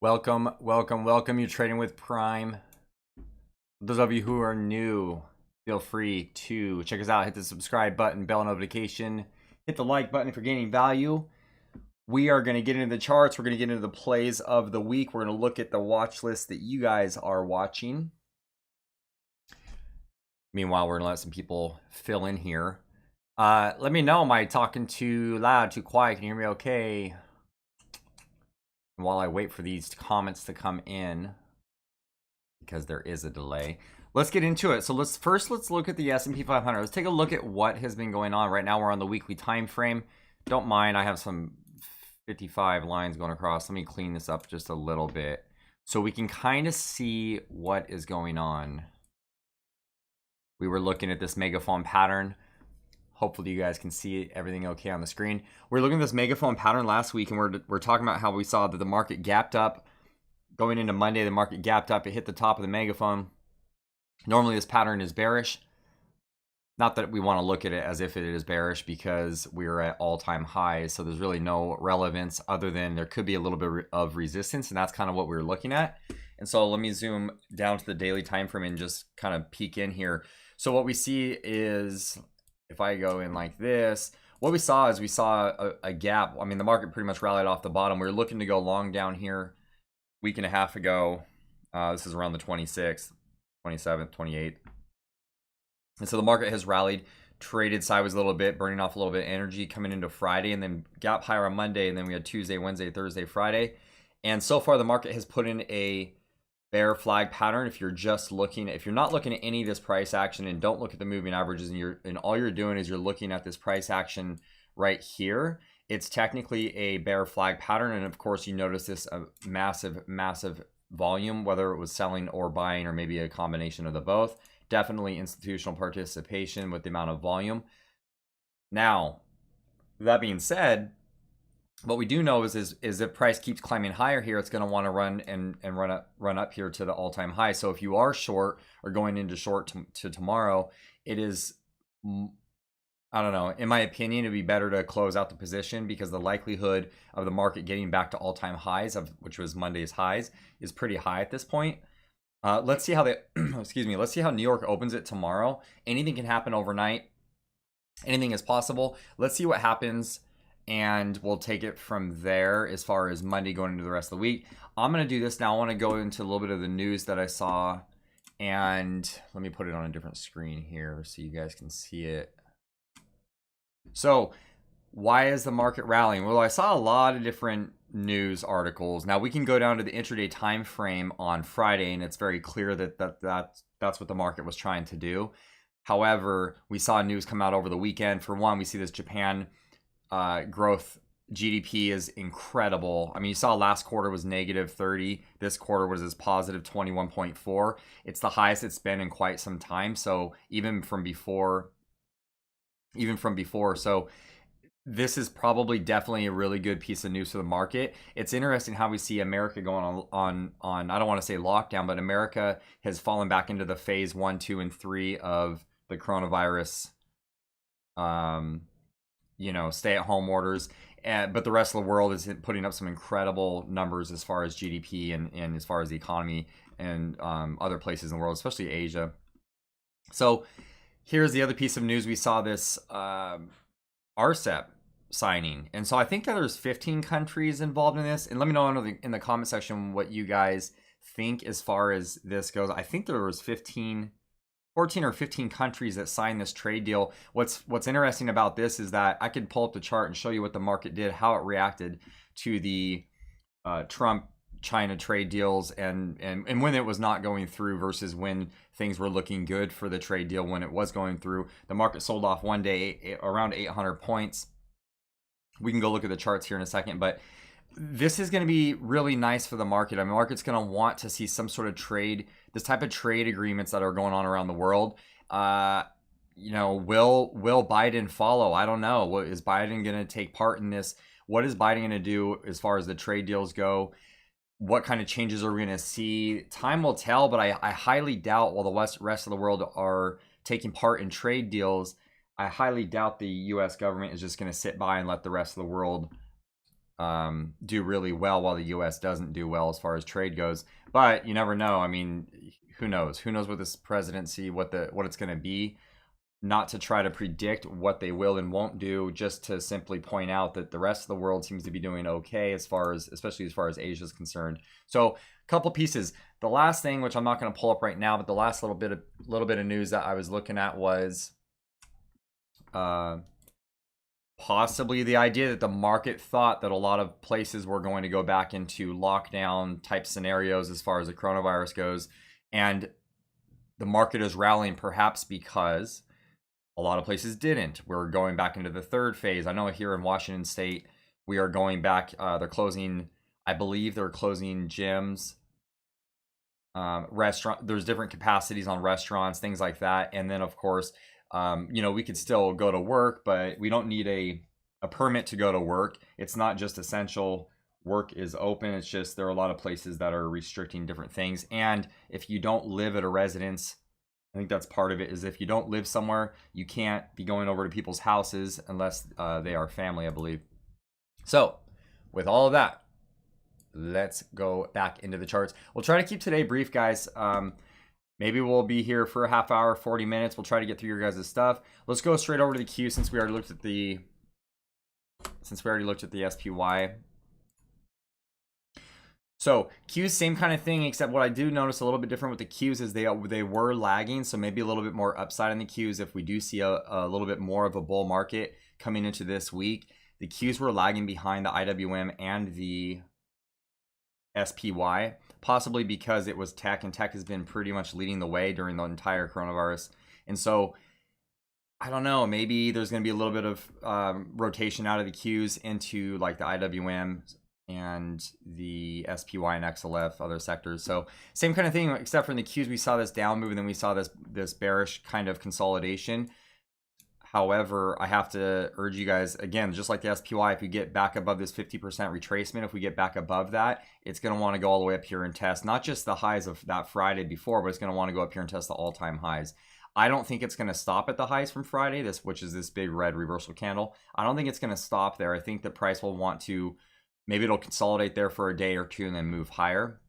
Welcome, welcome, welcome. You're trading with Prime. Those of you who are new, feel free to check us out. Hit the subscribe button, bell notification, hit the like button if you're gaining value. We are going to get into the charts. We're going to get into the plays of the week. We're going to look at the watch list that you guys are watching. Meanwhile, we're going to let some people fill in here. Let me know, am I talking too loud, too quiet? Can you hear me okay? And while I wait for these comments to come in, because there is a delay, let's get into it. So let's look at the S&P 500. Let's take a look at what has been going on. Right now we're on the weekly time frame. Don't mind, I have some 55 lines going across. Let me clean this up just a little bit so we can kind of see what is going on. We were looking at this megaphone pattern. Hopefully you guys can see everything okay on the screen. We're looking at this megaphone pattern last week, and we're talking about how we saw that the market gapped up. Going into Monday, the market gapped up. It hit the top of the megaphone. Normally this pattern is bearish. Not that we want to look at it as if it is bearish, because we're at all-time highs, so there's really no relevance other than there could be a little bit of resistance, and that's kind of what we were looking at. And so let me zoom down to the daily time frame and just kind of peek in here. So what we see is, if I go in like this, what we saw is we saw a gap. I mean, the market pretty much rallied off the bottom. We were looking to go long down here week and a half ago. This is around the 26th, 27th, 28th. And so the market has rallied, traded sideways a little bit, burning off a little bit of energy coming into Friday, and then gap higher on Monday, and then we had Tuesday, Wednesday, Thursday, Friday. And so far the market has put in a bear flag pattern. If you're not looking at any of this price action and don't look at the moving averages, and all you're doing is you're looking at this price action right here, it's technically a bear flag pattern. And of course you notice this massive volume, whether it was selling or buying, or maybe a combination of the both. Definitely institutional participation with the amount of volume. Now, that being said, what we do know is if price keeps climbing higher here, it's going to want to run up here to the all-time high. So if you are short or going into short to tomorrow, it is, I don't know, in my opinion, it'd be better to close out the position, because the likelihood of the market getting back to all-time highs, which was Monday's highs, is pretty high at this point. Let's see how let's see how New York opens it tomorrow. Anything can happen overnight. Anything is possible. Let's see what happens, and we'll take it from there as far as Monday going into the rest of the week. I'm going to do this now. I want to go into a little bit of the news that I saw, and let me put it on a different screen here so you guys can see it. So why is the market rallying? Well, I saw a lot of different news articles. Now we can go down to the intraday time frame on Friday, and it's very clear that's what the market was trying to do. However, we saw news come out over the weekend. For one, we see this Japan growth GDP is incredible. I mean, you saw last quarter was negative 30. This quarter was as positive 21.4. It's the highest it's been in quite some time. So even from before. So this is probably definitely a really good piece of news for the market. It's interesting how we see America going on I don't want to say lockdown, but America has fallen back into the phase 1, 2, and 3 of the coronavirus, stay-at-home orders. But the rest of the world is putting up some incredible numbers as far as GDP and as far as the economy and other places in the world, especially Asia. So here's the other piece of news. We saw this RCEP signing, and so I think that there's 15 countries involved in this. And let me know in the comment section what you guys think as far as this goes. I think there was 14 or 15 countries that signed this trade deal. What's interesting about this is that I could pull up the chart and show you what the market did, how it reacted to the Trump-China trade deals, and when it was not going through versus when things were looking good for the trade deal when it was going through. The market sold off one day around 800 points. We can go look at the charts here in a second, but this is going to be really nice for the market. I mean, the market's going to want to see some sort of trade, this type of trade agreements that are going on around the world. Will Biden follow? I don't know. Is Biden going to take part in this? What is Biden going to do as far as the trade deals go? What kind of changes are we going to see? Time will tell, but I highly doubt, while the rest of the world are taking part in trade deals, I highly doubt the U.S. government is just going to sit by and let the rest of the world do really well while the US doesn't do well as far as trade goes. But you never know. I mean, who knows? Who knows what this presidency, what it's going to be? Not to try to predict what they will and won't do, just to simply point out that the rest of the world seems to be doing okay as far as, especially as far as Asia is concerned. So, a couple pieces. The last thing, which I'm not going to pull up right now, but the last little bit of news that I was looking at was possibly the idea that the market thought that a lot of places were going to go back into lockdown type scenarios as far as the coronavirus goes, and the market is rallying perhaps because a lot of places didn't. We're going back into the third phase. I know here in Washington State, we are going back. They're closing, I believe they're closing gyms, restaurant. There's different capacities on restaurants, things like that. And then, of course, we could still go to work, but we don't need a permit to go to work. It's not just essential work is open. It's just there are a lot of places that are restricting different things. And if you don't live at a residence, I think that's part of it, is if you don't live somewhere, you can't be going over to people's houses unless they are family, I believe. So with all of that, let's go back into the charts. We'll try to keep today brief, guys. Maybe we'll be here for a half hour, 40 minutes. We'll try to get through your guys' stuff. Let's go straight over to the Q since we already looked at the SPY. So Qs, same kind of thing, except what I do notice a little bit different with the Qs is they were lagging, so maybe a little bit more upside in the Qs if we do see a little bit more of a bull market coming into this week. The Qs were lagging behind the IWM and the SPY, possibly because it was tech, and tech has been pretty much leading the way during the entire coronavirus. And so I don't know, maybe there's going to be a little bit of rotation out of the Qs into like the IWM and the SPY and XLF, other sectors. So same kind of thing, except for in the Qs, we saw this down move and then we saw this bearish kind of consolidation. However, I have to urge you guys, again, just like the SPY, if we get back above this 50% retracement, if we get back above that, it's going to want to go all the way up here and test, not just the highs of that Friday before, but it's going to want to go up here and test the all-time highs. I don't think it's going to stop at the highs from Friday, which is this big red reversal candle. I don't think it's going to stop there. I think the price will want to, maybe it'll consolidate there for a day or two and then move higher.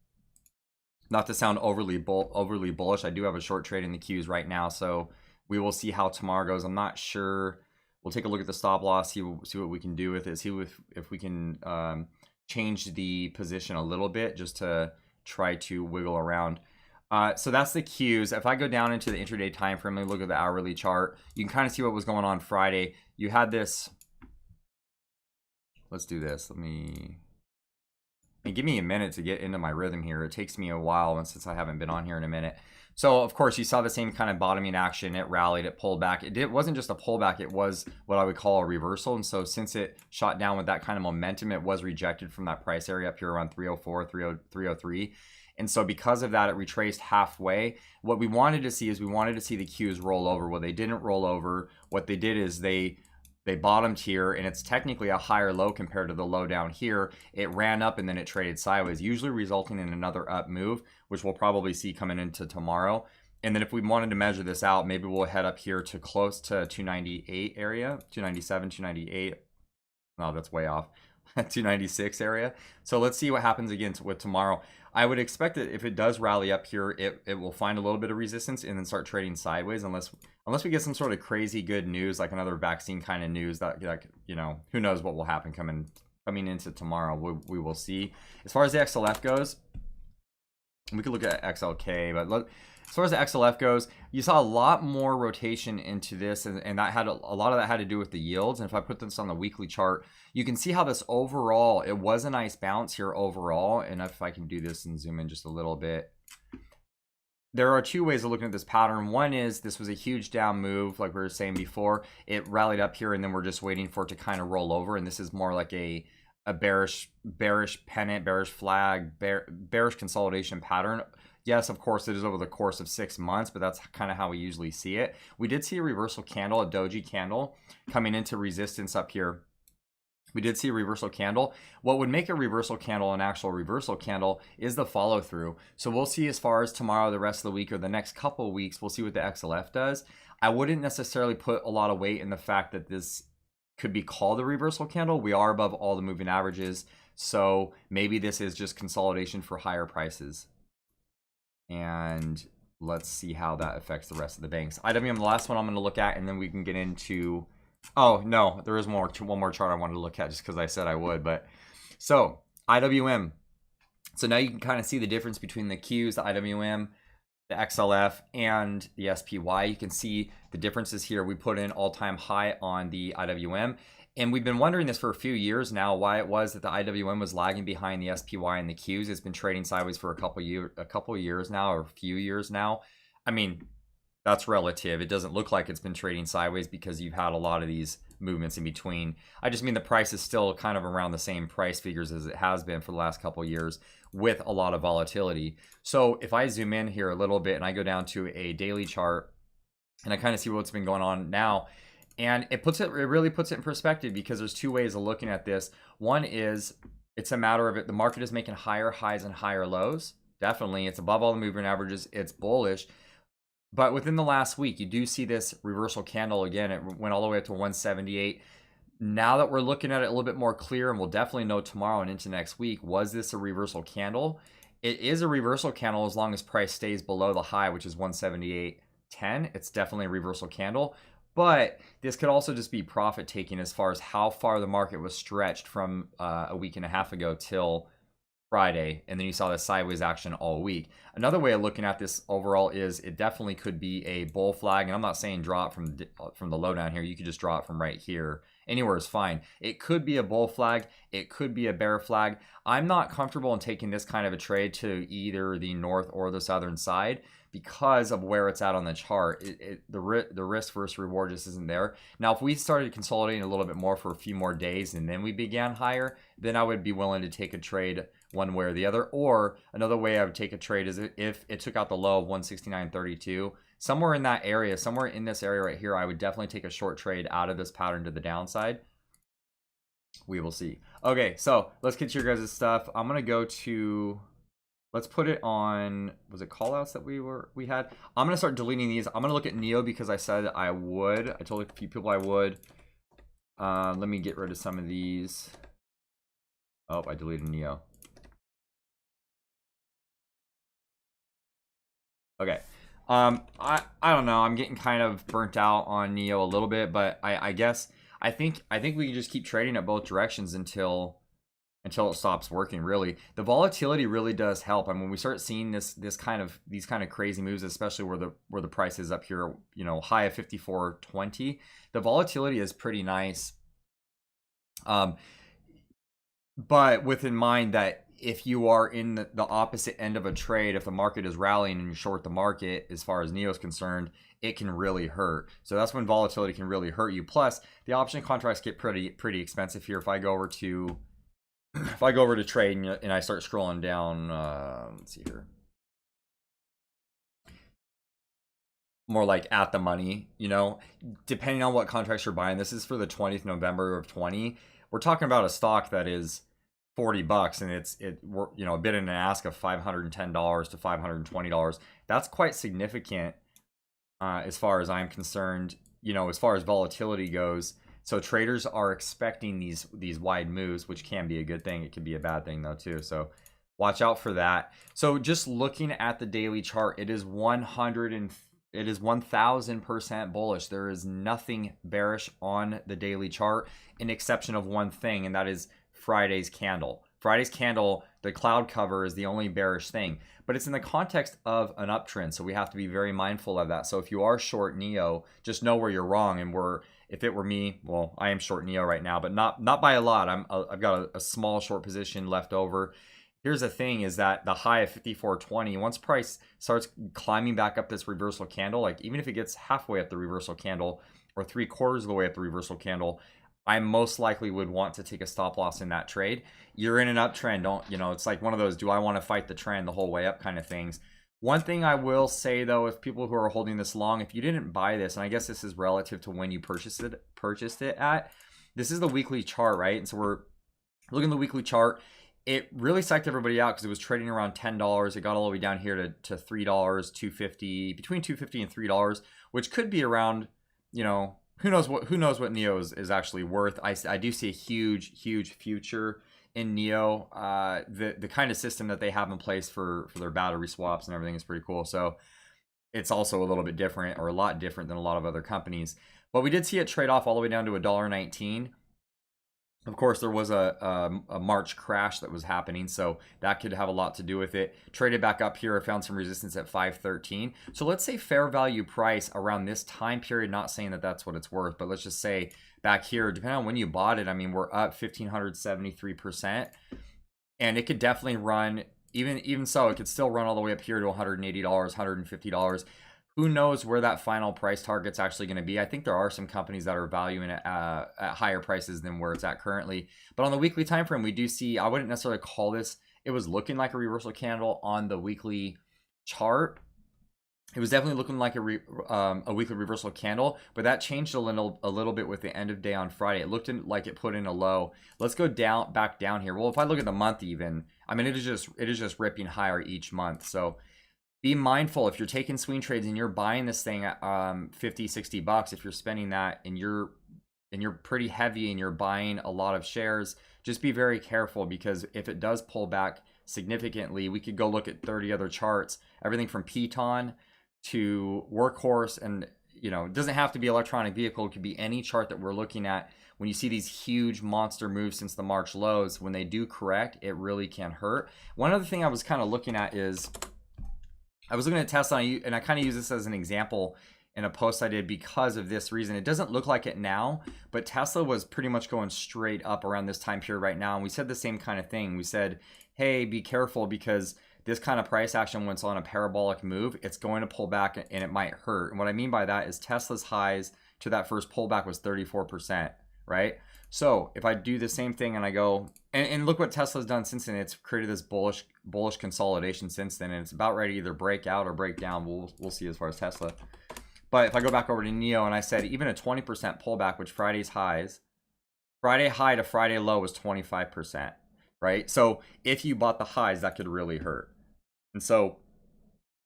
Not to sound overly bullish, I do have a short trade in the Qs right now, so we will see how tomorrow goes. I'm not sure. We'll take a look at the stop loss, see what we can do with it, see if we can change the position a little bit just to try to wiggle around. So that's the Qs. If I go down into the intraday time frame, let me look at the hourly chart. You can kind of see what was going on Friday. You had this. Let's do this. Give me a minute to get into my rhythm here. It takes me a while since I haven't been on here in a minute. So, of course, you saw the same kind of bottoming action. It rallied, it pulled back. It wasn't just a pullback, it was what I would call a reversal. And so since it shot down with that kind of momentum, it was rejected from that price area up here around 304, 303. And so because of that, it retraced halfway. What we wanted to see is the Qs roll over. Well, they didn't roll over. What they did is they bottomed here, and it's technically a higher low compared to the low down here. It ran up and then it traded sideways, usually resulting in another up move, which we'll probably see coming into tomorrow. And then if we wanted to measure this out, maybe we'll head up here to close to 298 area, 297, 298. No, that's way off. 296 area. So let's see what happens again with tomorrow. I would expect that if it does rally up here, it will find a little bit of resistance and then start trading sideways, unless we get some sort of crazy good news, like another vaccine kind of news that, who knows what will happen coming into tomorrow. We will see. As far as the XLF goes, we could look at XLK, but look, as far as the XLF goes, you saw a lot more rotation into this, and that had a lot of that had to do with the yields. And if I put this on the weekly chart, you can see how this overall, it was a nice bounce here overall. And if I can do this and zoom in just a little bit, there are two ways of looking at this pattern. One is this was a huge down move, like we were saying before. It rallied up here, and then we're just waiting for it to kind of roll over. And this is more like a bearish pennant, bearish flag, bearish consolidation pattern. Yes, of course, it is over the course of 6 months, but that's kind of how we usually see it. We did see a reversal candle, a doji candle, coming into resistance up here. We did see a reversal candle. What would make a reversal candle an actual reversal candle is the follow through. So we'll see as far as tomorrow, the rest of the week, or the next couple of weeks, we'll see what the XLF does. I wouldn't necessarily put a lot of weight in the fact that this could be called a reversal candle. We are above all the moving averages. So maybe this is just consolidation for higher prices. And let's see how that affects the rest of the banks. IWM, the last one I'm going to look at, and then we can get into... Oh, no, there is one more chart I wanted to look at just because I said I would. But so, IWM. So now you can kind of see the difference between the Qs, the IWM, the XLF, and the SPY. You can see the differences here. We put in all-time high on the IWM. And we've been wondering this for a few years now, why it was that the IWM was lagging behind the SPY and the Qs. It's been trading sideways for a couple of years now, or a few years now. I mean, that's relative. It doesn't look like it's been trading sideways because you've had a lot of these movements in between. I just mean the price is still kind of around the same price figures as it has been for the last couple of years with a lot of volatility. So if I zoom in here a little bit and I go down to a daily chart and I kind of see what's been going on now, and it really puts it in perspective, because there's two ways of looking at this. One is it's a matter of the market is making higher highs and higher lows. Definitely, it's above all the moving averages. It's bullish. But within the last week, you do see this reversal candle again. It went all the way up to 178. Now that we're looking at it a little bit more clear, and we'll definitely know tomorrow and into next week, was this a reversal candle? It is a reversal candle as long as price stays below the high, which is 178.10. It's definitely a reversal candle. But this could also just be profit taking as far as how far the market was stretched from a week and a half ago till Friday, and then you saw the sideways action all week. Another way of looking at this overall is it definitely could be a bull flag, and I'm not saying draw it from the low down here. You could just draw it from right here. Anywhere is fine. It could be a bull flag. It could be a bear flag. I'm not comfortable in taking this kind of a trade to either the north or the southern side because of where it's at on the chart. The risk versus reward just isn't there. Now, if we started consolidating a little bit more for a few more days and then we began higher, then I would be willing to take a trade one way or the other. Or another way I would take a trade is if it took out the low of 169.32, somewhere in that area, somewhere in this area right here, I would definitely take a short trade out of this pattern to the downside. We will see. Okay, so let's get your guys' stuff. I'm gonna go to, let's put it on, was it callouts that we had? I'm gonna start deleting these. I'm gonna look at NEO because I said I would. I told a few people I would. Let me get rid of some of these. Oh, I deleted NEO. Okay. I don't know. I'm getting kind of burnt out on NEO a little bit, but I guess I think we can just keep trading at both directions until it stops working. Really, the volatility really does help. I mean, when we start seeing these kind of crazy moves, especially where the price is up here, you know, high of 54.20, the volatility is pretty nice. But with in mind that if you are in the opposite end of a trade, if the market is rallying and you short the market, as far as NEO is concerned, it can really hurt. So that's when volatility can really hurt you. Plus, the option contracts get pretty expensive here. If I go over to trade and I start scrolling down, let's see here, more like at the money, you know, depending on what contracts you're buying. This is for the 20th November of 20. We're talking about a stock that is $40, and you know, a bid and an ask of $510 to $520. That's quite significant as far as I'm concerned, you know, as far as volatility goes. So traders are expecting these wide moves, which can be a good thing. It can be a bad thing though too. So watch out for that. So just looking at the daily chart, it is 1000% bullish. There is nothing bearish on the daily chart, an exception of one thing, and that is Friday's candle. Friday's candle, the cloud cover is the only bearish thing, but it's in the context of an uptrend, so we have to be very mindful of that. So if you are short NEO, just know where you're wrong. And if it were me, well, I am short NEO right now, but not by a lot. I've got a small short position left over. Here's the thing, is that the high of 54.20, once price starts climbing back up this reversal candle, like even if it gets halfway up the reversal candle or 3/4 of the way up the reversal candle, I most likely would want to take a stop loss in that trade. You're in an uptrend, it's like one of those, do I want to fight the trend the whole way up kind of things. One thing I will say though, if people who are holding this long, if you didn't buy this, and I guess this is relative to when you purchased it at, this is the weekly chart, right? And so we're looking at the weekly chart. It really psyched everybody out because it was trading around $10. It got all the way down here to $3, $2.50, between $2.50 and $3, which could be around, you know, who knows what Neo is actually worth. I do see a huge future in Neo. The kind of system that they have in place for their battery swaps and everything is pretty cool. So it's also a little bit different, or a lot different than a lot of other companies. But we did see it trade off all the way down to $1.19. Of course, there was a March crash that was happening, so that could have a lot to do with it. Traded back up here, I found some resistance at 513. So let's say fair value price around this time period, not saying that that's what it's worth, but let's just say back here, depending on when you bought it, I mean, we're up 1,573%. And it could definitely run, even so, it could still run all the way up here to $180, $150. Who knows where that final price target's actually going to be? I think there are some companies that are valuing it at higher prices than where it's at currently. But on the weekly time frame, we do see, I wouldn't necessarily call this, it was looking like a reversal candle on the weekly chart. It was definitely looking like a weekly reversal candle, but that changed a little bit with the end of day on Friday. It looked like it put in a low. Let's go back down here. Well, if I look at the month even, I mean, it is just ripping higher each month. So be mindful if you're taking swing trades and you're buying this thing at 50, 60 bucks. If you're spending that and you're pretty heavy and you're buying a lot of shares, just be very careful, because if it does pull back significantly, we could go look at 30 other charts, everything from Piton to Workhorse, and it doesn't have to be electronic vehicle. It could be any chart that we're looking at. When you see these huge monster moves since the March lows, when they do correct, it really can hurt. One other thing I was kind of looking at is, I was looking at Tesla, and I kind of use this as an example in a post I did because of this reason. It doesn't look like it now, but Tesla was pretty much going straight up around this time period right now. And we said the same kind of thing. We said, hey, be careful, because this kind of price action, when it's on a parabolic move, it's going to pull back and it might hurt. And what I mean by that is Tesla's highs to that first pullback was 34%, right? So if I do the same thing and I go, and look what Tesla's done since then. It's created this bullish consolidation since then, and it's about ready to either break out or break down. We'll see as far as Tesla. But if I go back over to Neo and I said even a 20% pullback, which Friday's highs, Friday high to Friday low was 25%, right? So if you bought the highs, that could really hurt. And so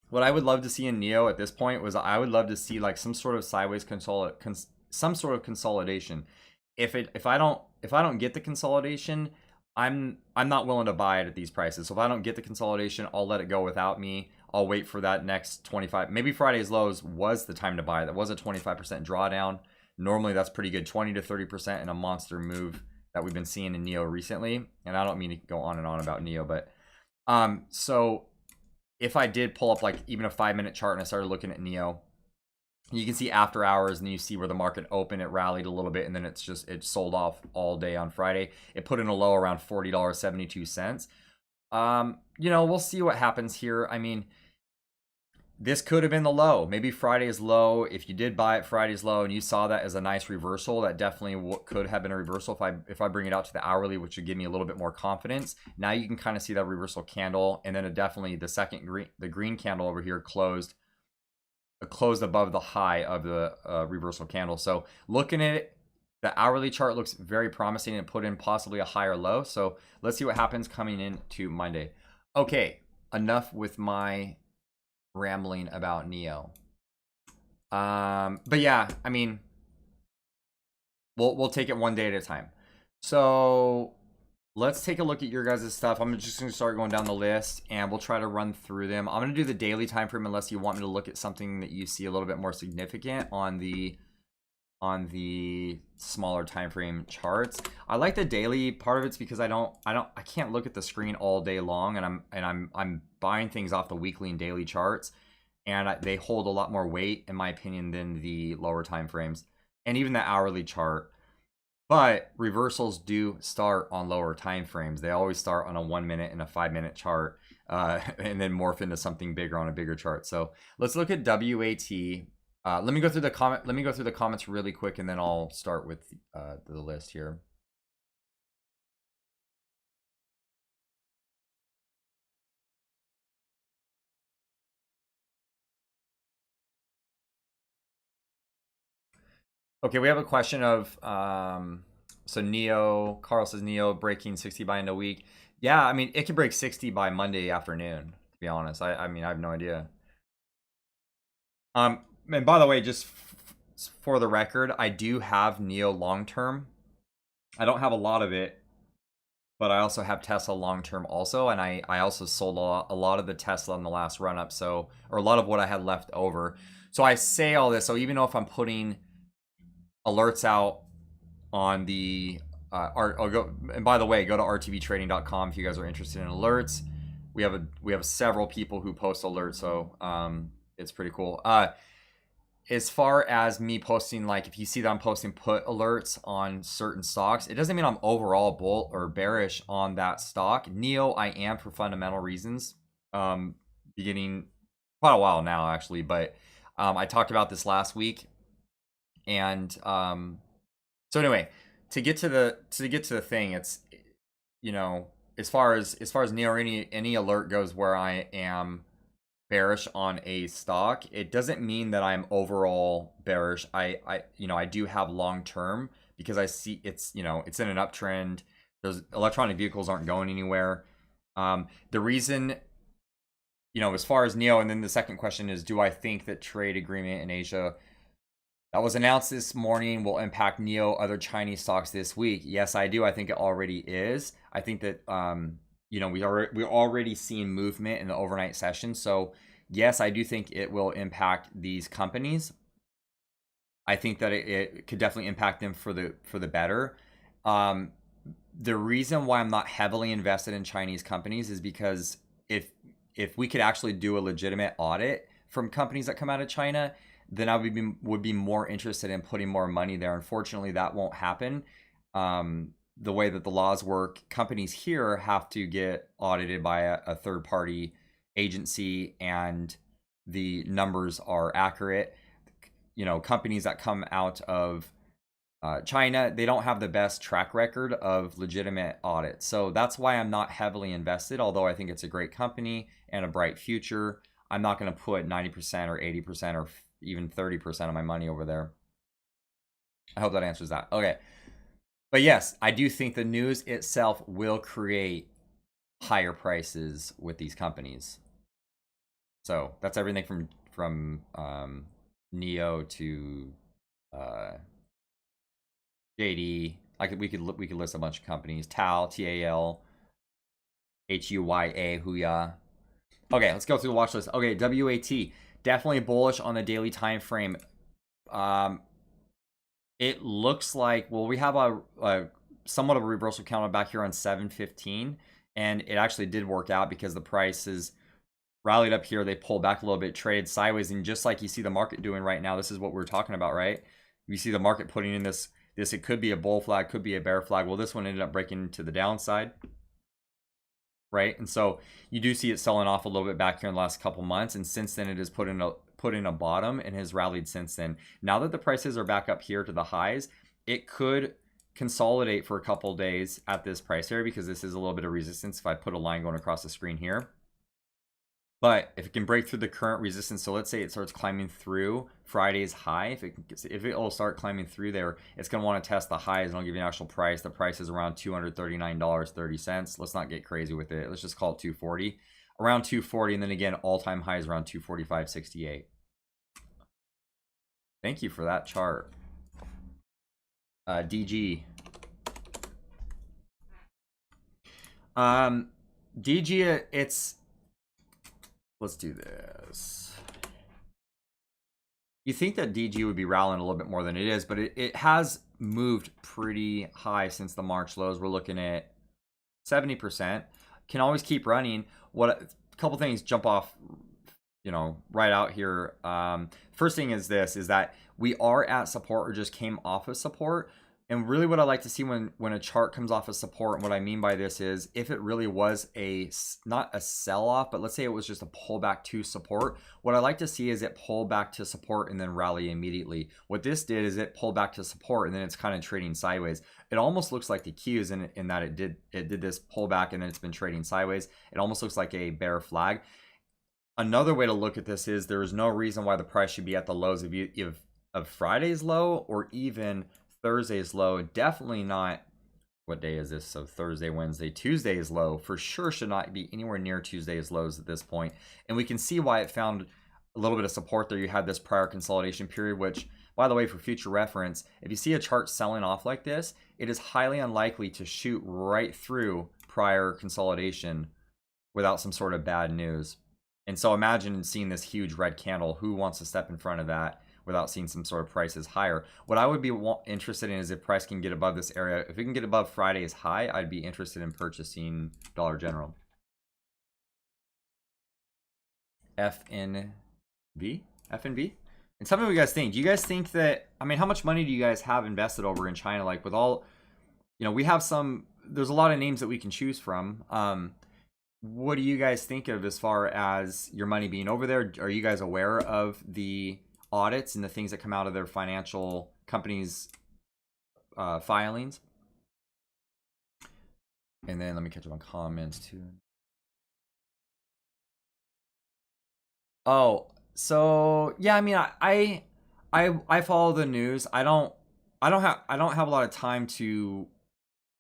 what I would love to see in Neo at this point was, I would love to see like some sort of sideways some sort of consolidation. If I don't get the consolidation, I'm not willing to buy it at these prices. So if I don't get the consolidation, I'll let it go without me. I'll wait for that next 25. Maybe Friday's lows was the time to buy. That was a 25% drawdown. Normally that's pretty good, 20 to 30% in a monster move that we've been seeing in Neo recently. And I don't mean to go on and on about Neo, but so if I did pull up like even a 5-minute chart and I started looking at Neo, you can see after hours, and you see where the market opened, it rallied a little bit, and then it sold off all day on Friday. It put in a low around $40.72. We'll see what happens here. I mean, this could have been the low. Maybe Friday's low. If you did buy it Friday's low and you saw that as a nice reversal, that definitely could have been a reversal. If I bring it out to the hourly, which would give me a little bit more confidence. Now you can kind of see that reversal candle, and then it definitely, the green candle over here closed above the high of the reversal candle. So looking at it, the hourly chart looks very promising and put in possibly a higher low. So let's see what happens coming into Monday. Okay, enough with my rambling about Neo. But yeah, I mean, we'll take it one day at a time. So let's take a look at your guys' stuff. I'm just going to start going down the list, and we'll try to run through them. I'm going to do the daily time frame unless you want me to look at something that you see a little bit more significant on the smaller time frame charts. I like the daily part of it's because I can't look at the screen all day long, and I'm buying things off the weekly and daily charts, and they hold a lot more weight in my opinion than the lower time frames and even the hourly chart. But reversals do start on lower time frames. They always start on a 1 minute and a 5-minute chart, and then morph into something bigger on a bigger chart. So let's look at WAT. Let me go through the comments really quick, and then I'll start with the list here. Okay, we have a question of so Neo, Carl says Neo breaking 60 by end of week. Yeah, I mean, it could break 60 by Monday afternoon, to be honest. I mean, I have no idea. And by the way, just for the record, I do have NEO long term. I don't have a lot of it, but I also have Tesla long term also, and I also sold a lot of the Tesla in the last run up, so, or a lot of what I had left over. So I say all this, so even though if I'm putting alerts out on the I'll go, and by the way, go to rtvtrading.com if you guys are interested in alerts. We have several people who post alerts, so it's pretty cool. As far as me posting, like if you see that I'm posting put alerts on certain stocks, it doesn't mean I'm overall bull or bearish on that stock. NEO, I am for fundamental reasons, beginning quite a while now actually, but I talked about this last week, and so anyway, to get to the thing, it's, you know, as far as NEO or any alert goes where I am bearish on a stock, it doesn't mean that I'm overall bearish. I do have long term, because I see it's, you know, it's in an uptrend. Those electronic vehicles aren't going anywhere. The reason, you know, as far as NEO, and then the second question is, do I think that trade agreement in Asia that was announced this morning will impact NEO other Chinese stocks this week? Yes, I do. I think it already is. I think that you know, we're already seeing movement in the overnight session. So yes, I do think it will impact these companies. I think that it could definitely impact them for the better. The reason why I'm not heavily invested in Chinese companies is because if we could actually do a legitimate audit from companies that come out of China, then I would be more interested in putting more money there. Unfortunately, that won't happen. The way that the laws work, companies here have to get audited by a third-party agency, and the numbers are accurate. You know, companies that come out of China, they don't have the best track record of legitimate audits. So that's why I'm not heavily invested, although I think it's a great company and a bright future. I'm not going to put 90% or 80% or even 30% of my money over there. I hope that answers that. Okay. But yes, I do think the news itself will create higher prices with these companies. So that's everything from NEO to JD. We could list a bunch of companies. TAL, TAL, HUYA, Huya. Okay, let's go through the watch list. Okay, WAT, definitely bullish on the daily time frame. It looks like, well, we have a somewhat of a reversal counter back here on 715, and it actually did work out because the prices rallied up here. They pulled back a little bit, traded sideways, and just like you see the market doing right now, this is what we're talking about, right? You see the market putting in this, it could be a bull flag, could be a bear flag. Well, this one ended up breaking to the downside, right? And so you do see it selling off a little bit back here in the last couple months, and since then it has put in a bottom and has rallied since then. Now that the prices are back up here to the highs, it could consolidate for a couple days at this price area, because this is a little bit of resistance if I put a line going across the screen here. But if it can break through the current resistance, so let's say it starts climbing through Friday's high, if it will start climbing through there, it's going to want to test the highs, and I'll give you an actual price. The price is around $239.30. Let's not get crazy with it. Let's just call it 240. Around 240, and then again, all-time highs around 245.68. Thank you for that chart. DG. DG, it's... Let's do this. You think that DG would be rallying a little bit more than it is, but it has moved pretty high since the March lows. We're looking at 70%. Can always keep running. A couple things jump off, you know, right out here. First thing is that we are at support, or just came off of support. And really what I like to see when a chart comes off of support, and what I mean by this is, if it really was not a sell-off, but let's say it was just a pullback to support, what I like to see is it pull back to support and then rally immediately. What this did is it pulled back to support, and then it's kind of trading sideways. It almost looks like the Qs in that it did this pullback, and then it's been trading sideways. It almost looks like a bear flag. Another way to look at this is, there is no reason why the price should be at the lows of Friday's low, or even Thursday's low. Definitely not, what day is this? So Thursday, Wednesday, Tuesday's low for sure should not be anywhere near Tuesday's lows at this point. And we can see why it found a little bit of support there. You had this prior consolidation period, which By the way, for future reference, if you see a chart selling off like this, it is highly unlikely to shoot right through prior consolidation without some sort of bad news. And so imagine seeing this huge red candle. Who wants to step in front of that without seeing some sort of prices higher? What I would be interested in is if price can get above this area. If we can get above Friday's high, I'd be interested in purchasing Dollar General. FNV? FNV? And tell me what you guys think. Do you guys think that, I mean, how much money do you guys have invested over in China? Like with all, you know, we have some, there's a lot of names that we can choose from. What do you guys think of as far as your money being over there? Are you guys aware of the audits and the things that come out of their financial companies' filings? And then let me catch up on comments too. Oh, so yeah, I mean, I follow the news. I don't have a lot of time to,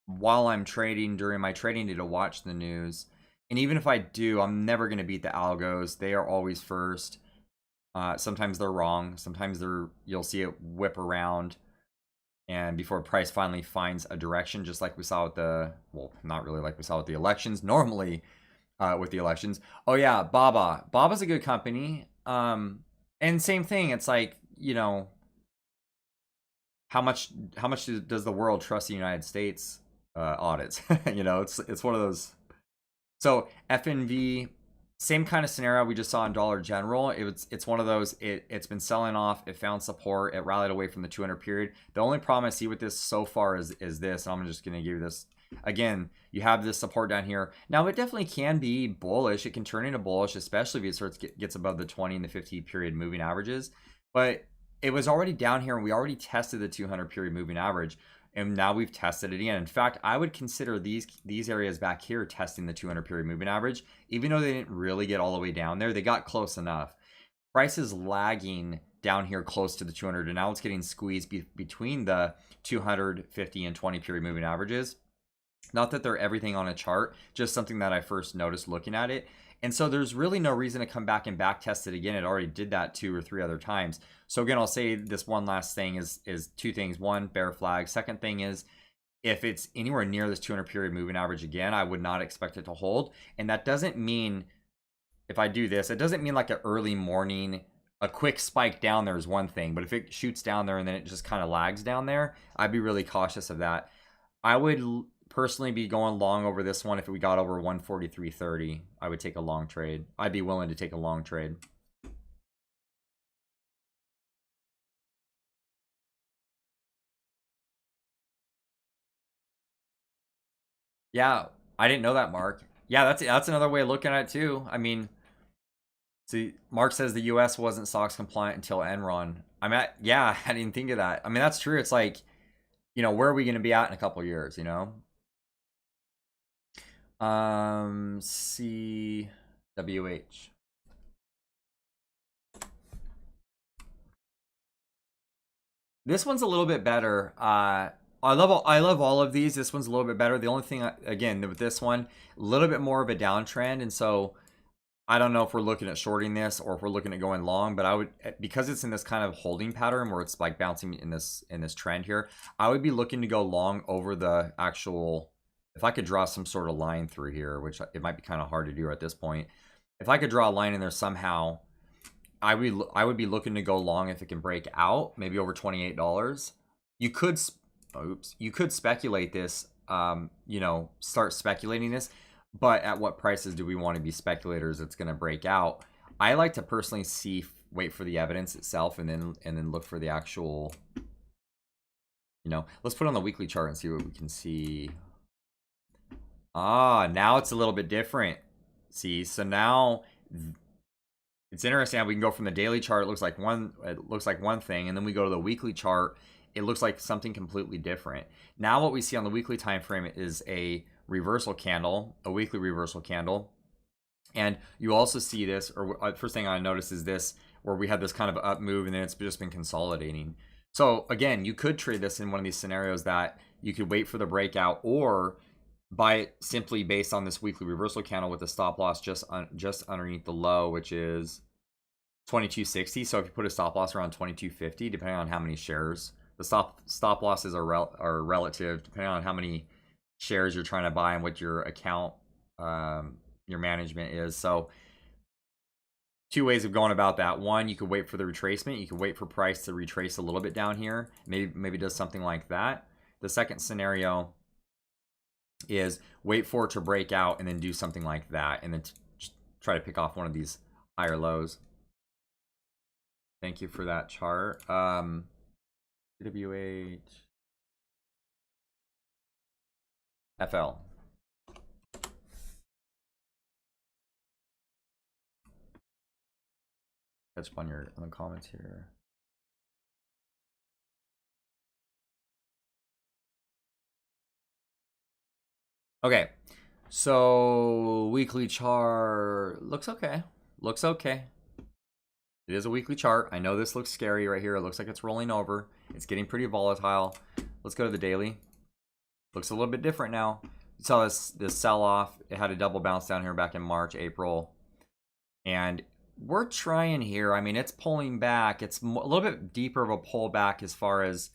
while I'm trading, during my trading day, to watch the news. And even if I do, I'm never going to beat the algos. They are always first. Sometimes they're wrong. Sometimes you'll see it whip around, and before price finally finds a direction, just like we saw with the, well, not really like we saw with the elections. Normally, with the elections. Oh yeah, Baba's a good company. And same thing. It's like, you know, how much does the world trust the United States audits? You know, it's one of those. So FNV, same kind of scenario we just saw in Dollar General. It's one of those. It's been selling off. It found support. It rallied away from the 200 period. The only problem I see with this so far is this. And I'm just going to give you this again. You have this support down here. Now it definitely can be bullish. It can turn into bullish, especially if it starts gets above the 20 and the 50 period moving averages. But it was already down here, and we already tested the 200 period moving average. And now we've tested it again. In fact, I would consider these areas back here testing the 200 period moving average. Even though they didn't really get all the way down there, they got close enough. Price is lagging down here close to the 200, and now it's getting squeezed between the 250 and 20 period moving averages. Not that they're everything on a chart, just something that I first noticed looking at it. And so there's really no reason to come back and back test it again. It already did that 2 or 3 other times. So again, I'll say this one last thing is two things. One, bear flag. Second thing is, if it's anywhere near this 200 period moving average again, I would not expect it to hold. And that doesn't mean, if I do this, it doesn't mean like an early morning, a quick spike down there is one thing. But if it shoots down there and then it just kind of lags down there, I'd be really cautious of that. I would personally be going long over this one. If we got over 143.30, I would take a long trade. I'd be willing to take a long trade. Yeah, I didn't know that, Mark. Yeah, that's another way of looking at it too. I mean, see, Mark says the US wasn't SOX compliant until Enron. Yeah, I didn't think of that. I mean, that's true. It's like, you know, where are we going to be at in a couple of years, you know? CWH. This one's a little bit better. I love all of these. This one's a little bit better. The only thing, again, with this one, a little bit more of a downtrend, and so I don't know if we're looking at shorting this or if we're looking at going long. But I would, because it's in this kind of holding pattern where it's like bouncing in this trend here, I would be looking to go long over the actual. If I could draw some sort of line through here, which it might be kind of hard to do at this point, if I could draw a line in there somehow, I would be looking to go long if it can break out, maybe over $28. You could speculate this, you know, start speculating this, but at what prices do we want to be speculators? It's going to break out. I like to personally wait for the evidence itself, and then look for the actual. You know, let's put on the weekly chart and see what we can see. Ah, now it's a little bit different. See, so now it's interesting how we can go from the daily chart. It looks like one thing, and then we go to the weekly chart. It looks like something completely different. Now what we see on the weekly time frame is a reversal candle, a weekly reversal candle. And you also see this, or first thing I noticed is this, where we had this kind of up move, and then it's just been consolidating. So again, you could trade this in one of these scenarios that you could wait for the breakout, or buy it simply based on this weekly reversal candle with the stop loss just underneath the low, which is 2260. So if you put a stop loss around 2250, depending on how many shares, the stop losses are relative depending on how many shares you're trying to buy and what your account, your management is. So two ways of going about that. One, you could wait for the retracement. You could wait for price to retrace a little bit down here. Maybe does something like that. The second scenario is wait for it to break out and then do something like that, and then try to pick off one of these higher lows. Thank you for that chart. WH FL. Catch up on the comments here. Okay, so weekly chart looks okay. Looks okay. It is a weekly chart. I know this looks scary right here. It looks like it's rolling over. It's getting pretty volatile. Let's go to the daily. Looks a little bit different now. You saw this sell-off. It had a double bounce down here back in March, April. And we're trying here. I mean, it's pulling back. It's a little bit deeper of a pullback as far as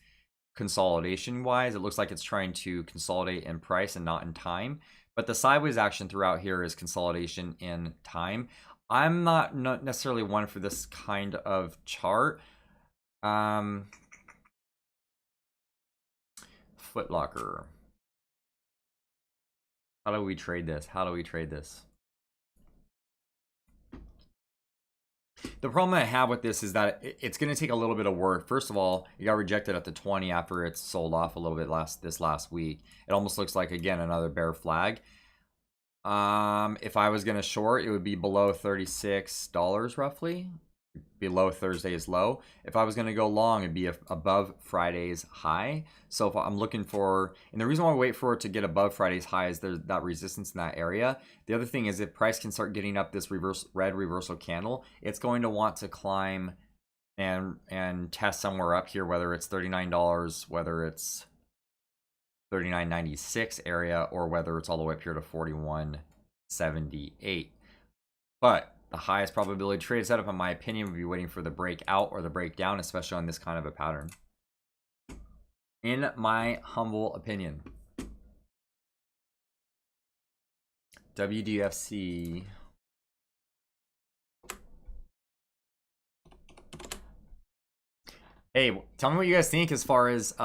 consolidation-wise. It looks like it's trying to consolidate in price and not in time. But the sideways action throughout here is consolidation in time. I'm not necessarily one for this kind of chart. Foot Locker. How do we trade this? How do we trade this? The problem I have with this is that it's going to take a little bit of work. First of all, it got rejected at the 20 after it's sold off a little bit this last week. It almost looks like, again, another bear flag. If I was going to short, it would be below $36 roughly, below Thursday's low. If I was going to go long, it'd be above Friday's high. So if I'm looking for, and the reason why I wait for it to get above Friday's high is there's that resistance in that area. The other thing is if price can start getting up this red reversal candle, it's going to want to climb and test somewhere up here, whether it's $39, whether it's $39.96 area, or whether it's all the way up here to $41.78. But the highest probability trade setup, in my opinion, would be waiting for the breakout or the breakdown, especially on this kind of a pattern. In my humble opinion. WDFC. Hey, tell me what you guys think as far as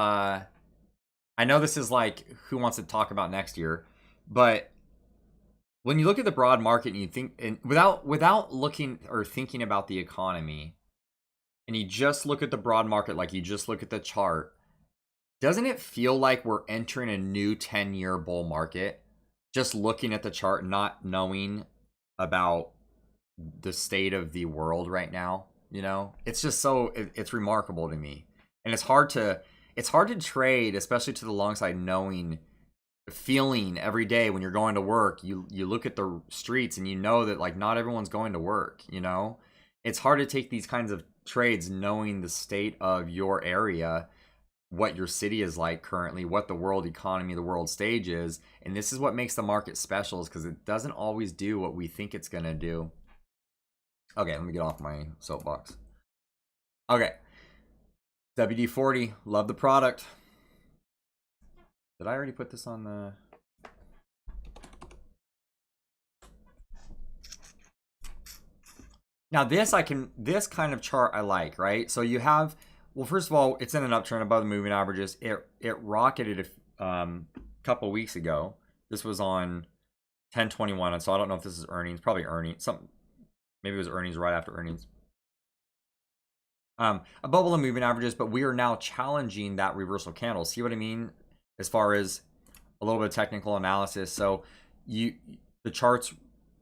I know this is like who wants to talk about next year, but when you look at the broad market and you think, and without looking or thinking about the economy, and you just look at the broad market, like you just look at the chart, doesn't it feel like we're entering a new 10-year bull market? Just looking at the chart, not knowing about the state of the world right now, you know? It's just so, it's remarkable to me. And it's hard to trade, especially to the long side, knowing, feeling every day when you're going to work, you look at the streets and you know that like not everyone's going to work, you know? It's hard to take these kinds of trades knowing the state of your area, what your city is like currently, what the world economy, the world stage is. And this is what makes the market special, is because it doesn't always do what we think it's going to do. Okay, let me get off my soapbox. Okay. WD-40, love the product. Did I already put this on the... Now this kind of chart I like, right? So you have, well, first of all, it's in an uptrend above the moving averages. It rocketed a couple weeks ago. This was on 10/21, and so I don't know if this is earnings, probably earnings. Maybe it was earnings right after earnings. Above the moving averages, but we are now challenging that reversal candle. See what I mean? As far as a little bit of technical analysis. So the chart's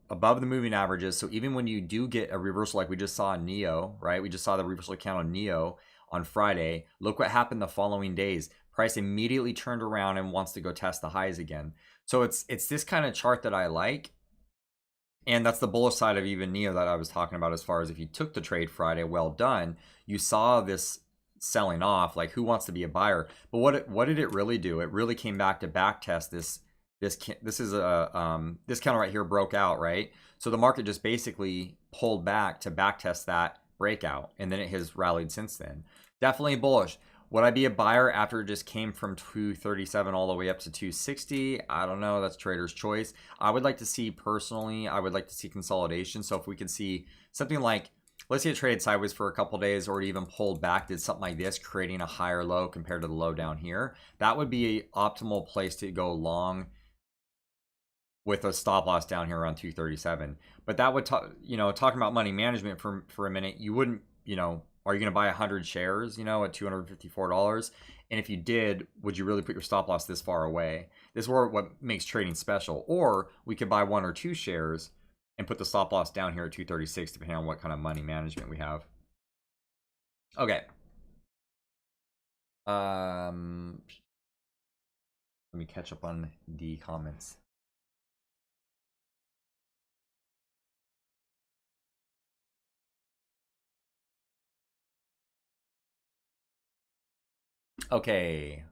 above the moving averages. So even when you do get a reversal like we just saw in NEO, right? We just saw the reversal candle in NEO on Friday. Look what happened the following days. Price immediately turned around and wants to go test the highs again. So it's this kind of chart that I like. And that's the bullish side of even NEO that I was talking about, as far as if you took the trade Friday, well done. You saw this selling off, like who wants to be a buyer? But what did it really do? It really came back to back test this is a this candle right here broke out, right? So the market just basically pulled back to back test that breakout, and then it has rallied since then. Definitely bullish. Would I be a buyer after it just came from 237 all the way up to 260? I don't know. That's trader's choice. I would like to see, personally, I would like to see consolidation. So if we could see something like, let's say it traded sideways for a couple days or even pulled back, did something like this, creating a higher low compared to the low down here. That would be an optimal place to go long with a stop loss down here around 237. But that would, talking about money management for a minute, you wouldn't, are you going to buy 100 shares, at $254? And if you did, would you really put your stop loss this far away? This is what makes trading special. Or we could buy 1 or 2 shares and put the stop loss down here at 236, depending on what kind of money management we have. Okay. Let me catch up on the comments. Okay.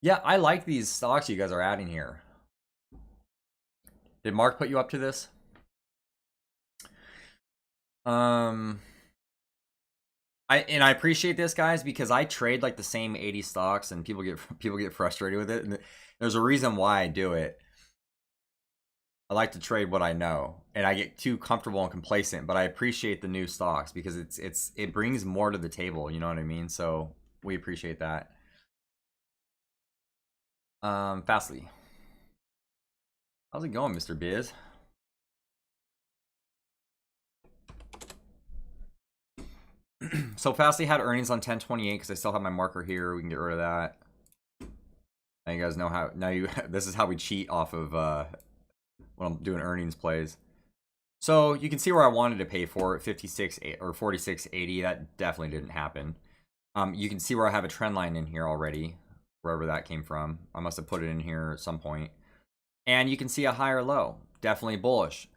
Yeah, I like these stocks you guys are adding here. Did Mark put you up to this? I appreciate this, guys, because I trade like the same 80 stocks and people get frustrated with it, and there's a reason why I do it. I like to trade what I know, and I get too comfortable and complacent, but I appreciate the new stocks because it brings more to the table, you know what I mean? So we appreciate that. Fastly. How's it going, Mr. Biz? So Fastly had earnings on 10/28 because I still have my marker here. We can get rid of that. Now you guys know how. This is how we cheat off of when I'm doing earnings plays. So you can see where I wanted to pay for it, 56 or 46.80. That definitely didn't happen. You can see where I have a trend line in here already, wherever that came from. I must have put it in here at some point. And you can see a higher low, definitely bullish.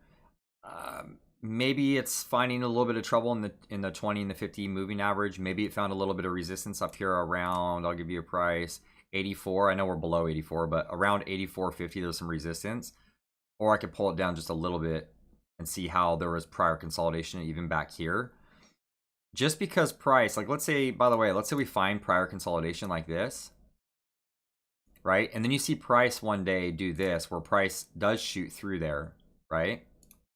Maybe it's finding a little bit of trouble in the 20 and the 50 moving average. Maybe it found a little bit of resistance up here around, I'll give you a price, 84. I know we're below 84, but around 84.50 there's some resistance. Or I could pull it down just a little bit and see how there was prior consolidation even back here. Just because price, like let's say, by the way, let's say we find prior consolidation like this, right? And then you see price one day do this, where price does shoot through there, right?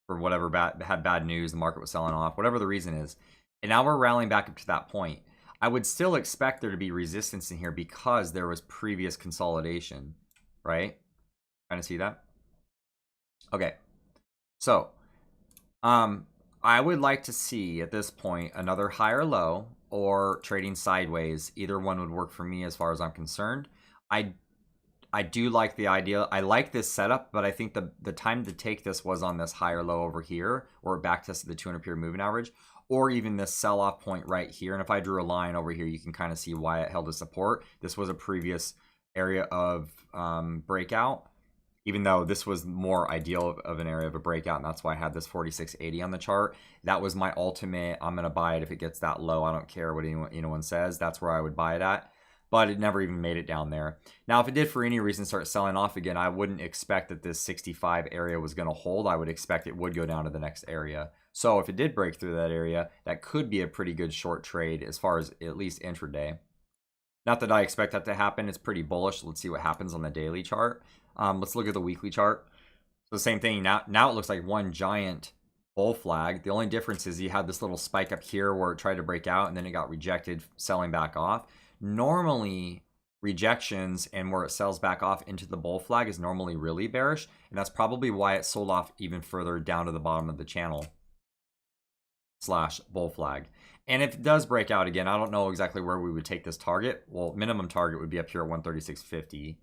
For whatever had bad news, the market was selling off, whatever the reason is. And now we're rallying back up to that point. I would still expect there to be resistance in here because there was previous consolidation, right? Kind of see that? Okay. So, I would like to see at this point another higher low or trading sideways. Either one would work for me as far as I'm concerned. I do like the idea. I like this setup, but I think the time to take this was on this higher low over here, or it back tested the 200 period moving average, or even this sell-off point right here. And if I drew a line over here, you can kind of see why it held a support. This was a previous area of breakout, even though this was more ideal of an area of a breakout, and that's why I had this 46.80 on the chart. That was my ultimate, I'm going to buy it if it gets that low. I don't care what anyone says. That's where I would buy it at. But it never even made it down there. Now, if it did for any reason start selling off again, I wouldn't expect that this 65 area was going to hold. I would expect it would go down to the next area. So if it did break through that area, that could be a pretty good short trade as far as at least intraday. Not that I expect that to happen. It's pretty bullish. Let's see what happens on the daily chart. Let's look at the weekly chart. So the same thing. Now it looks like one giant bull flag. The only difference is you had this little spike up here where it tried to break out and then it got rejected, selling back off. Normally, rejections and where it sells back off into the bull flag is normally really bearish, and that's probably why it sold off even further down to the bottom of the channel / bull flag. And if it does break out again, I don't know exactly where we would take this target. Well, minimum target would be up here at 136.50.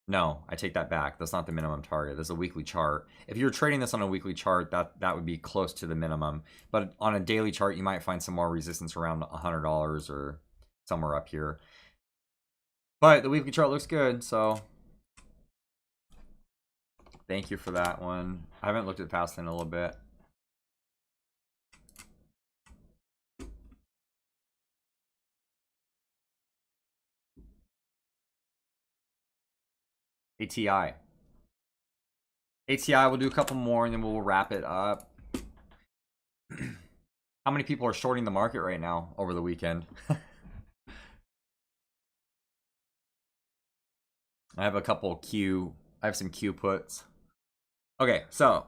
No, I take that back. That's not the minimum target. That's a weekly chart. If you're trading this on a weekly chart, that would be close to the minimum. But on a daily chart, you might find some more resistance around $100 or somewhere up here. But the weekly chart looks good, so thank you for that one. I haven't looked at Fast in a little bit. ATI. ATI, we'll do a couple more and then we'll wrap it up. How many people are shorting the market right now over the weekend? I have a couple I have some Q puts. Okay, so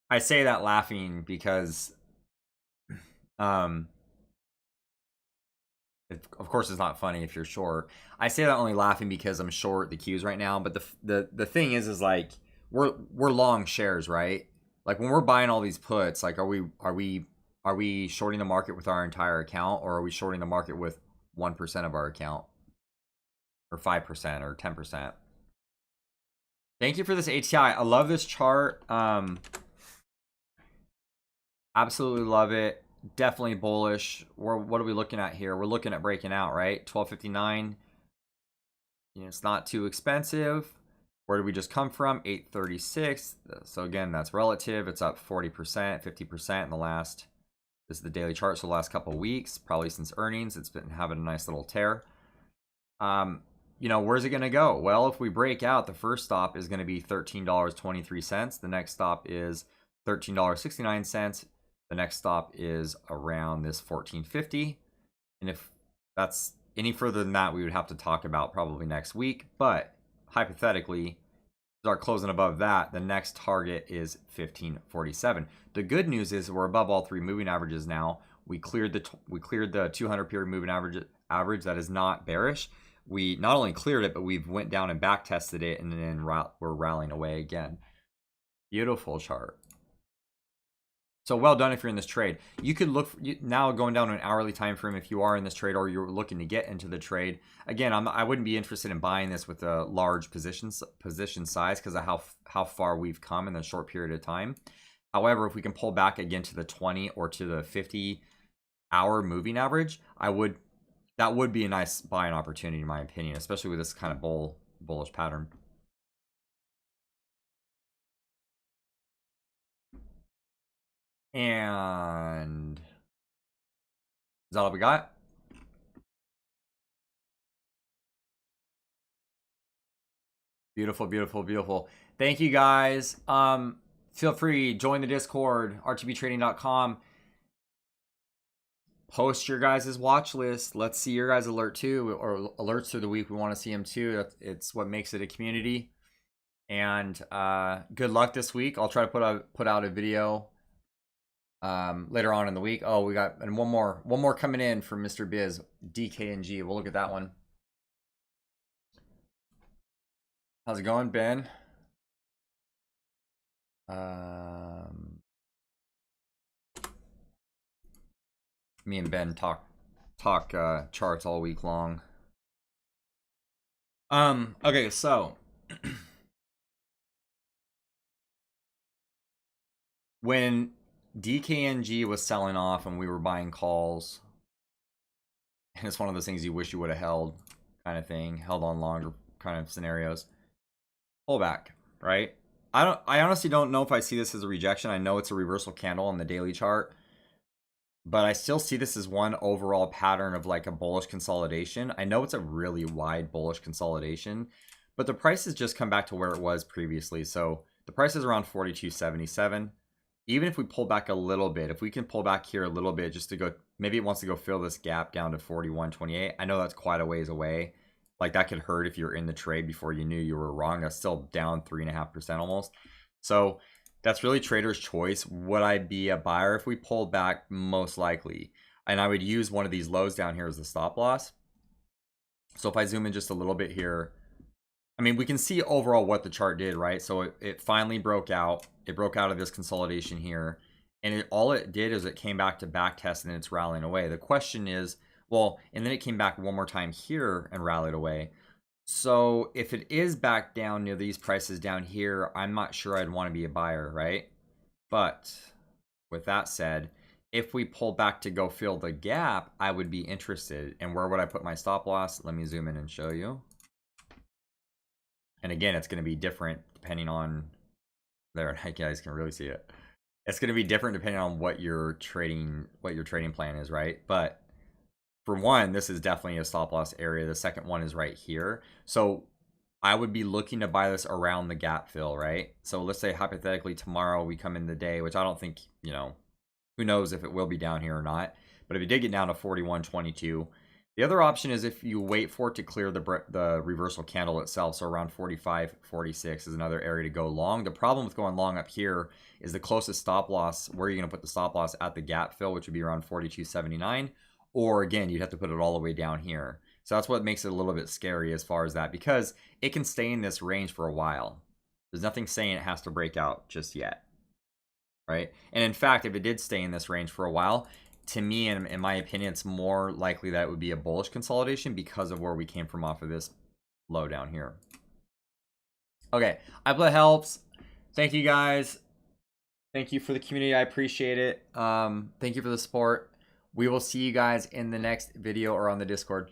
I say that laughing because of course it's not funny if you're short. I say that only laughing because I'm short the Qs right now, but the thing is like we're long shares, right? Like when we're buying all these puts, like are we shorting the market with our entire account, or are we shorting the market with 1% of our account, or 5% or 10%? Thank you for this ATI. I love this chart. Absolutely love it. Definitely bullish. What are we looking at here? We're looking at breaking out, right? 12.59. You know, it's not too expensive. Where did we just come from? 836. So again, that's relative. It's up 40%, 50% in the last. This is the daily chart. So the last couple of weeks, probably since earnings, it's been having a nice little tear. You know, where's it going to go? Well, if we break out, the first stop is going to be $13.23. The next stop is $13.69. The next stop is around this $14.50. And if that's any further than that, we would have to talk about probably next week. But hypothetically, start closing above that, the next target is $15.47. The good news is we're above all three moving averages now. We cleared the 200 period moving average that is not bearish. We not only cleared it, but we've went down and back tested it, and then we're rallying away again. Beautiful chart. So well done if you're in this trade. You could look now going down to an hourly time frame if you are in this trade or you're looking to get into the trade. Again, I wouldn't be interested in buying this with a large position size because of how far we've come in a short period of time. However, if we can pull back again to the 20 or to the 50-hour moving average, that would be a nice buying opportunity in my opinion, especially with this kind of bullish pattern. And is that all we got? Beautiful, beautiful, beautiful. Thank you guys. Feel free, join the Discord, rtbtrading.com. Post your guys' watch list. Let's see your guys' alert too, or alerts through the week. We want to see them too. It's what makes it a community. And good luck this week. I'll try to put out a video later on in the week. Oh, we got one more coming in from Mr. Biz, DKNG. We'll look at that one. How's it going, Ben? Me and Ben talk charts all week long. Okay, so when DKNG was selling off and we were buying calls, and it's one of those things you wish you would have held, kind of thing, held on longer kind of scenarios. Pull back, right? I honestly don't know if I see this as a rejection. I know it's a reversal candle on the daily chart, but I still see this as one overall pattern of like a bullish consolidation. I know it's a really wide bullish consolidation, but the price has just come back to where it was previously. So the price is around 42.77. Even if we pull back a little bit, if we can pull back here a little bit just to go, maybe it wants to go fill this gap down to 41.28. I know that's quite a ways away. Like that could hurt if you're in the trade before you knew you were wrong. That's still down 3.5% almost. So that's really trader's choice. Would I be a buyer if we pulled back? Most likely. And I would use one of these lows down here as a stop loss. So if I zoom in just a little bit here, I mean, we can see overall what the chart did, right? So it finally broke out. It broke out of this consolidation here. And all it did is it came back to back test and it's rallying away. The question is, well, and then it came back one more time here and rallied away. So if it is back down near these prices down here, I'm not sure I'd want to be a buyer, right? But with that said, if we pull back to go fill the gap, I would be interested. And where would I put my stop loss? Let me zoom in and show you. And again, it's going to be different depending on there. You guys can really see it. It's going to be different depending on what your trading plan is, right? But for one, this is definitely a stop loss area. The second one is right here. So I would be looking to buy this around the gap fill, right? So let's say hypothetically tomorrow we come in the day, which I don't think, you know, who knows if it will be down here or not. But if it did get down to 41.22, the other option is if you wait for it to clear the reversal candle itself. So around 45.46 is another area to go long. The problem with going long up here is the closest stop loss. Where are you going to put the stop loss? At the gap fill, which would be around 42.79. Or again, you'd have to put it all the way down here. So that's what makes it a little bit scary as far as that, because it can stay in this range for a while. There's nothing saying it has to break out just yet, right? And in fact, if it did stay in this range for a while, to me, in my opinion, it's more likely that it would be a bullish consolidation because of where we came from off of this low down here. Okay, I hope that helps. Thank you guys. Thank you for the community. I appreciate it. Thank you for the support. We will see you guys in the next video or on the Discord.